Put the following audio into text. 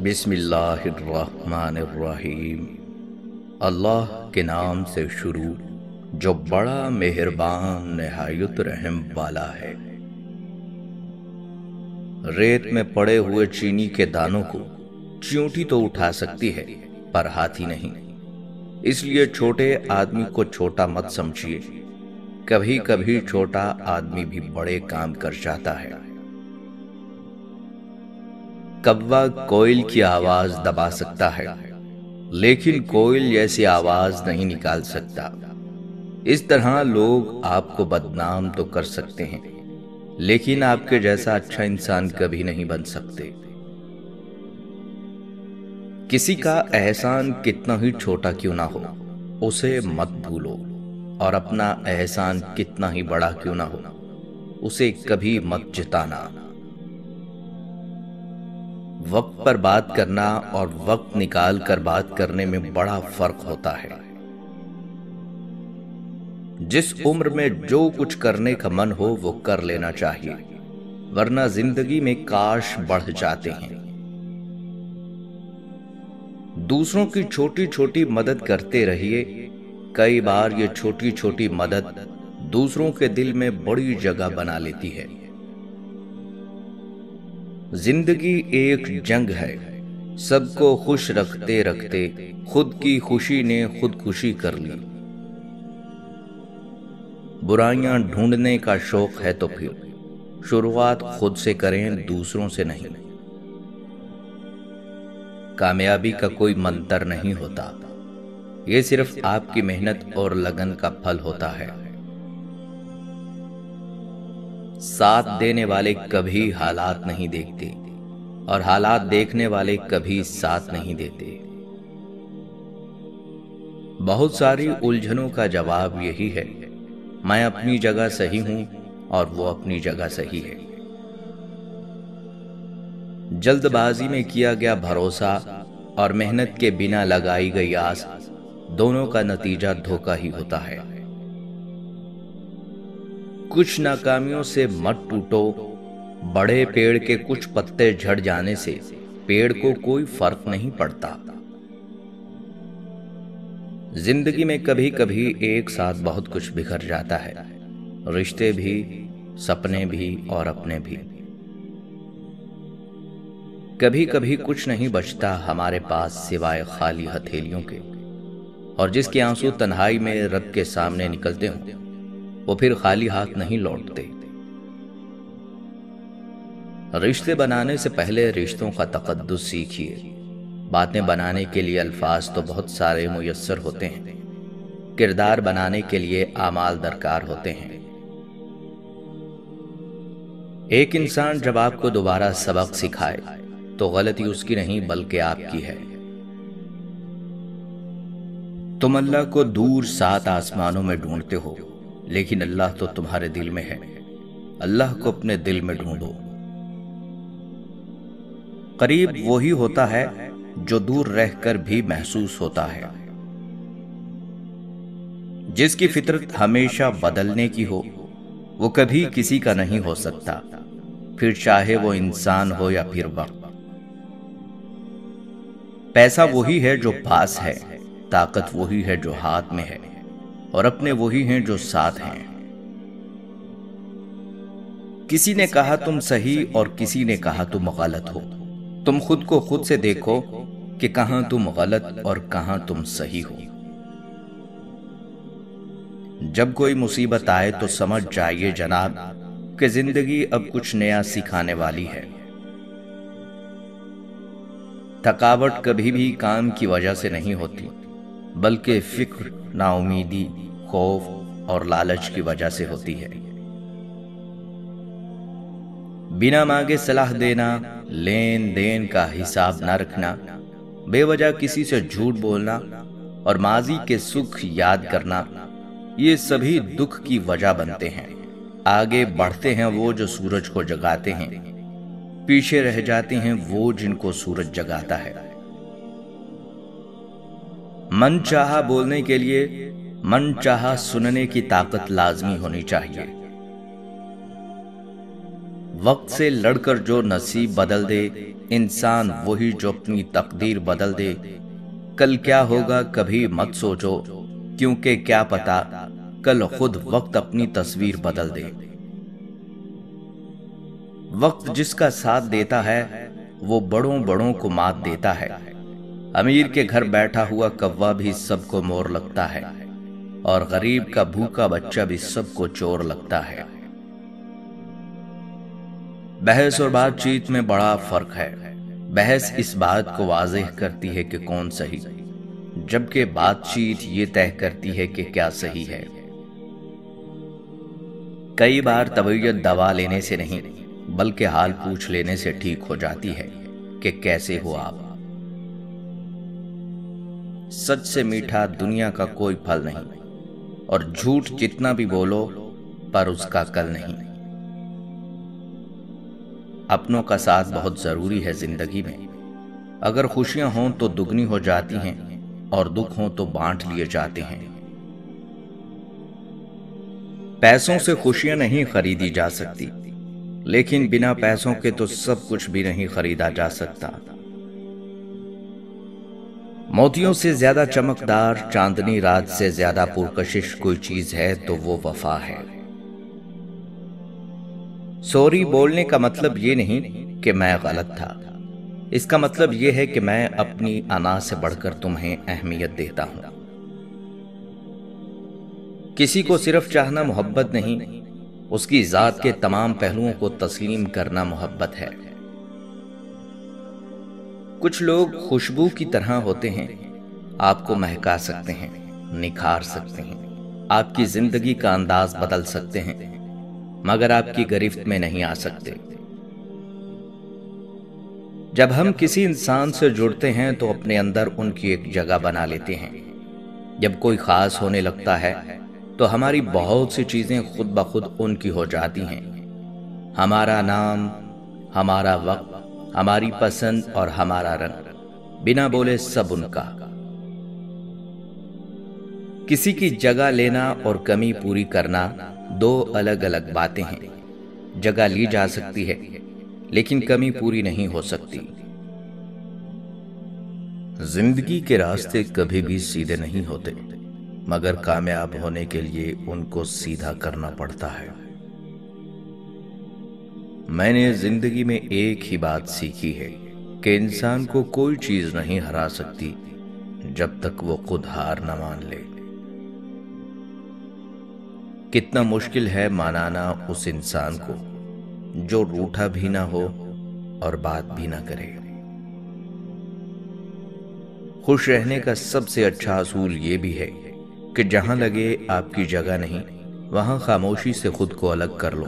بسم اللہ الرحمن الرحیم۔ اللہ کے نام سے شروع جو بڑا مہربان نہایت رحم والا ہے۔ ریت میں پڑے ہوئے چینی کے دانوں کو چیونٹی تو اٹھا سکتی ہے پر ہاتھی نہیں، اس لیے چھوٹے آدمی کو چھوٹا مت سمجھیے، کبھی کبھی چھوٹا آدمی بھی بڑے کام کر جاتا ہے۔ کوا کوئل کی آواز دبا سکتا ہے لیکن کوئل جیسی آواز نہیں نکال سکتا۔ اس طرح لوگ آپ کو بدنام تو کر سکتے ہیں لیکن آپ کے جیسا اچھا انسان کبھی نہیں بن سکتے۔ کسی کا احسان کتنا ہی چھوٹا کیوں نہ ہو اسے مت بھولو، اور اپنا احسان کتنا ہی بڑا کیوں نہ ہو اسے کبھی مت جتانا۔ وقت پر بات کرنا اور وقت نکال کر بات کرنے میں بڑا فرق ہوتا ہے۔ جس عمر میں جو کچھ کرنے کا من ہو وہ کر لینا چاہیے، ورنہ زندگی میں کاش بڑھ جاتے ہیں۔ دوسروں کی چھوٹی چھوٹی مدد کرتے رہیے، کئی بار یہ چھوٹی چھوٹی مدد دوسروں کے دل میں بڑی جگہ بنا لیتی ہے۔ زندگی ایک جنگ ہے، سب کو خوش رکھتے رکھتے خود کی خوشی نے خودکشی کر لی۔ برائیاں ڈھونڈنے کا شوق ہے تو پھر شروعات خود سے کریں، دوسروں سے نہیں۔ کامیابی کا کوئی منتر نہیں ہوتا، یہ صرف آپ کی محنت اور لگن کا پھل ہوتا ہے۔ ساتھ دینے والے کبھی حالات نہیں دیکھتے اور حالات دیکھنے والے کبھی ساتھ نہیں دیتے۔ بہت ساری الجھنوں کا جواب یہی ہے، میں اپنی جگہ صحیح ہوں اور وہ اپنی جگہ صحیح ہے۔ جلد بازی میں کیا گیا بھروسہ اور محنت کے بنا لگائی گئی آس، دونوں کا نتیجہ دھوکہ ہی ہوتا ہے۔ کچھ ناکامیوں سے مت ٹوٹو، بڑے پیڑ کے کچھ پتے جھڑ جانے سے پیڑ کو کوئی فرق نہیں پڑتا۔ زندگی میں کبھی کبھی ایک ساتھ بہت کچھ بکھر جاتا ہے، رشتے بھی، سپنے بھی اور اپنے بھی۔ کبھی کبھی کچھ نہیں بچتا ہمارے پاس سوائے خالی ہتھیلیوں کے، اور جس کے آنسو تنہائی میں رب کے سامنے نکلتے ہوں وہ پھر خالی ہاتھ نہیں لوٹتے۔ رشتے بنانے سے پہلے رشتوں کا تقدس سیکھیے۔ باتیں بنانے کے لیے الفاظ تو بہت سارے میسر ہوتے ہیں، کردار بنانے کے لیے اعمال درکار ہوتے ہیں۔ ایک انسان جب آپ کو دوبارہ سبق سکھائے تو غلطی اس کی نہیں بلکہ آپ کی ہے۔ تم اللہ کو دور 7 آسمانوں میں ڈھونڈتے ہو لیکن اللہ تو تمہارے دل میں ہے، اللہ کو اپنے دل میں ڈھونڈو۔ قریب وہی ہوتا ہے جو دور رہ کر بھی محسوس ہوتا ہے۔ جس کی فطرت ہمیشہ بدلنے کی ہو وہ کبھی کسی کا نہیں ہو سکتا، پھر چاہے وہ انسان ہو یا پھر وقت۔ پیسہ وہی ہے جو پاس ہے، طاقت وہی ہے جو ہاتھ میں ہے، اور اپنے وہی ہیں جو ساتھ ہیں۔ کسی نے کہا تم صحیح اور کسی نے کہا تم غلط ہو، تم خود کو خود سے دیکھو کہ کہاں تم غلط اور کہاں تم صحیح ہو۔ جب کوئی مصیبت آئے تو سمجھ جائیے جناب کہ زندگی اب کچھ نیا سکھانے والی ہے۔ تھکاوٹ کبھی بھی کام کی وجہ سے نہیں ہوتی بلکہ فکر، نا امیدی، خوف اور لالچ کی وجہ سے ہوتی ہے۔ بنا مانگے صلاح دینا، لین دین کا حساب نہ رکھنا، بے وجہ کسی سے جھوٹ بولنا اور ماضی کے سکھ یاد کرنا، یہ سبھی دکھ کی وجہ بنتے ہیں۔ آگے بڑھتے ہیں وہ جو سورج کو جگاتے ہیں، پیچھے رہ جاتے ہیں وہ جن کو سورج جگاتا ہے۔ من چاہا بولنے کے لیے من چاہا سننے کی طاقت لازمی ہونی چاہیے۔ وقت سے لڑ کر جو نصیب بدل دے، انسان وہی جو اپنی تقدیر بدل دے۔ کل کیا ہوگا کبھی مت سوچو، کیونکہ کیا پتا کل خود وقت اپنی تصویر بدل دے۔ وقت جس کا ساتھ دیتا ہے وہ بڑوں بڑوں کو مات دیتا ہے۔ امیر کے گھر بیٹھا ہوا کوا بھی سب کو مور لگتا ہے، اور غریب کا بھوکا بچہ بھی سب کو چور لگتا ہے۔ بحث اور بات چیت میں بڑا فرق ہے۔ بحث اس بات کو واضح کرتی ہے کہ کون صحیح، جبکہ بات چیت یہ طے کرتی ہے کہ کیا صحیح ہے۔ کئی بار طبیعت دوا لینے سے نہیں بلکہ حال پوچھ لینے سے ٹھیک ہو جاتی ہے کہ کیسے ہو آپ۔ سچ سے میٹھا دنیا کا کوئی پھل نہیں، اور جھوٹ جتنا بھی بولو پر اس کا کل نہیں۔ اپنوں کا ساتھ بہت ضروری ہے زندگی میں۔ اگر خوشیاں ہوں تو دگنی ہو جاتی ہیں، اور دکھ ہوں تو بانٹ لیے جاتے ہیں۔ پیسوں سے خوشیاں نہیں خریدی جا سکتی، لیکن بنا پیسوں کے تو سب کچھ بھی نہیں خریدا جا سکتا۔ موتیوں سے زیادہ چمکدار، چاندنی رات سے زیادہ پرکشش کوئی چیز ہے تو وہ وفا ہے۔ سوری بولنے کا مطلب یہ نہیں کہ میں غلط تھا، اس کا مطلب یہ ہے کہ میں اپنی انا سے بڑھ کر تمہیں اہمیت دیتا ہوں۔ کسی کو صرف چاہنا محبت نہیں، اس کی ذات کے تمام پہلوؤں کو تسلیم کرنا محبت ہے۔ کچھ لوگ خوشبو کی طرح ہوتے ہیں، آپ کو مہکا سکتے ہیں، نکھار سکتے ہیں، آپ کی زندگی کا انداز بدل سکتے ہیں، مگر آپ کی گرفت میں نہیں آ سکتے۔ جب ہم کسی انسان سے جڑتے ہیں تو اپنے اندر ان کی ایک جگہ بنا لیتے ہیں۔ جب کوئی خاص ہونے لگتا ہے تو ہماری بہت سی چیزیں خود بخود ان کی ہو جاتی ہیں۔ ہمارا نام، ہمارا وقت، ہماری پسند اور ہمارا رنگ، بنا بولے سب ان کا۔ کسی کی جگہ لینا اور کمی پوری کرنا دو الگ الگ باتیں ہیں۔ جگہ لی جا سکتی ہے لیکن کمی پوری نہیں ہو سکتی۔ زندگی کے راستے کبھی بھی سیدھے نہیں ہوتے، مگر کامیاب ہونے کے لیے ان کو سیدھا کرنا پڑتا ہے۔ میں نے زندگی میں ایک ہی بات سیکھی ہے کہ انسان کو کوئی چیز نہیں ہرا سکتی جب تک وہ خود ہار نہ مان لے۔ کتنا مشکل ہے منانا اس انسان کو جو روٹھا بھی نہ ہو اور بات بھی نہ کرے۔ خوش رہنے کا سب سے اچھا اصول یہ بھی ہے کہ جہاں لگے آپ کی جگہ نہیں، وہاں خاموشی سے خود کو الگ کر لو۔